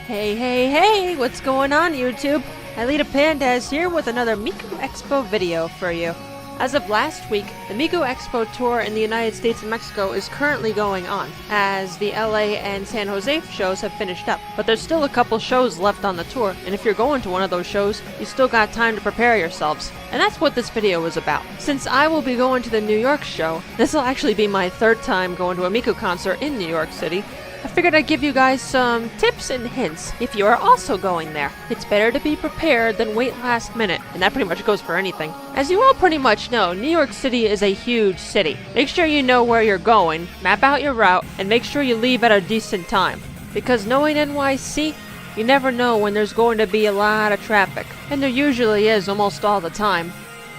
Hey, what's going on, YouTube? Alita Pandas here with another Miku Expo video for you. As of last week, the Miku Expo tour in the United States and Mexico is currently going on, as the LA and San Jose shows have finished up. But there's still a couple shows left on the tour, and if you're going to one of those shows, you still got time to prepare yourselves. And that's what this video is about. Since I will be going to the New York show, this will actually be my third time going to a Miku concert in New York City. I figured I'd give you guys some tips and hints if you are also going there. It's better to be prepared than wait last minute, and that pretty much goes for anything. As you all pretty much know, New York City is a huge city. Make sure you know where you're going, map out your route, and make sure you leave at a decent time. Because knowing NYC, you never know when there's going to be a lot of traffic, and there usually is almost all the time.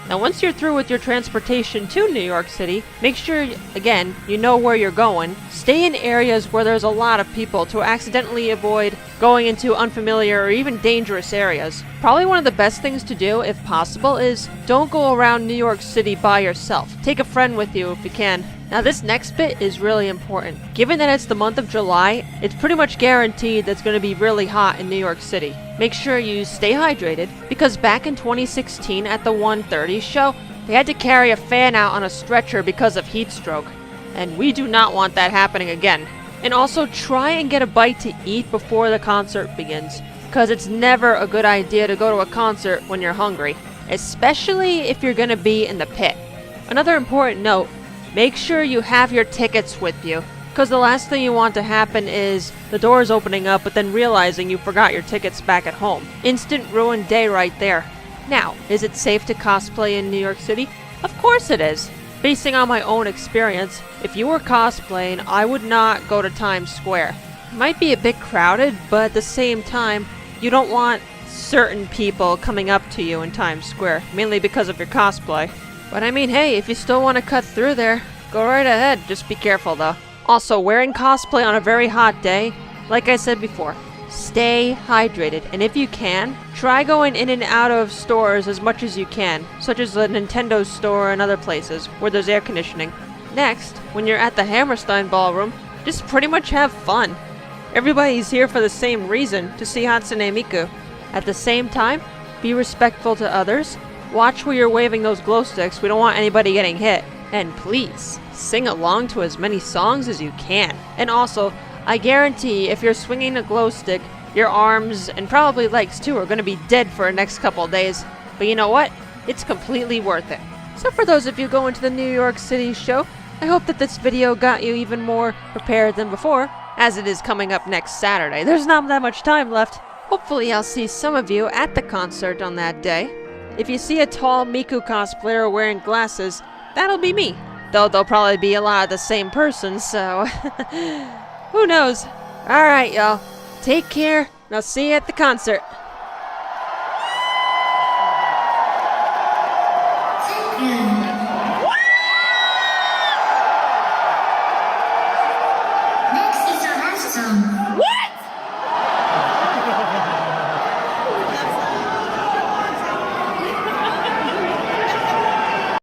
Now once you're through with your transportation to New York City, make sure, again, you know where you're going. Stay in areas where there's a lot of people to accidentally avoid going into unfamiliar or even dangerous areas. Probably one of the best things to do, if possible, is don't go around New York City by yourself. Take a friend with you if you can. Now this next bit is really important. Given that it's the month of July, it's pretty much guaranteed that it's going to be really hot in New York City. Make sure you stay hydrated, because back in 2016 at the 1:30 show, they had to carry a fan out on a stretcher because of heat stroke. And we do not want that happening again. And also try and get a bite to eat before the concert begins, because it's never a good idea to go to a concert when you're hungry, especially if you're going to be in the pit. Another important note, make sure you have your tickets with you, because the last thing you want to happen is the doors opening up but then realizing you forgot your tickets back at home. Instant ruined day right there. Now, is it safe to cosplay in New York City? Of course it is. Basing on my own experience, if you were cosplaying, I would not go to Times Square. It might be a bit crowded, but at the same time, you don't want certain people coming up to you in Times Square, mainly because of your cosplay. But I mean, hey, if you still want to cut through there, go right ahead, just be careful though. Also, wearing cosplay on a very hot day, like I said before, stay hydrated, and if you can, try going in and out of stores as much as you can, such as the Nintendo store and other places where there's air conditioning. Next, when you're at the Hammerstein Ballroom, just pretty much have fun. Everybody's here for the same reason, to see Hatsune Miku. At the same time, be respectful to others, watch where you're waving those glow sticks, we don't want anybody getting hit. And please, sing along to as many songs as you can. And also, I guarantee if you're swinging a glow stick, your arms, and probably legs too, are going to be dead for the next couple of days. But you know what? It's completely worth it. So for those of you going to the New York City show, I hope that this video got you even more prepared than before, as it is coming up next Saturday. There's not that much time left. Hopefully I'll see some of you at the concert on that day. If you see a tall Miku cosplayer wearing glasses, that'll be me. Though they'll probably be a lot of the same person, so who knows? Alright, y'all. Take care, and I'll see you at the concert.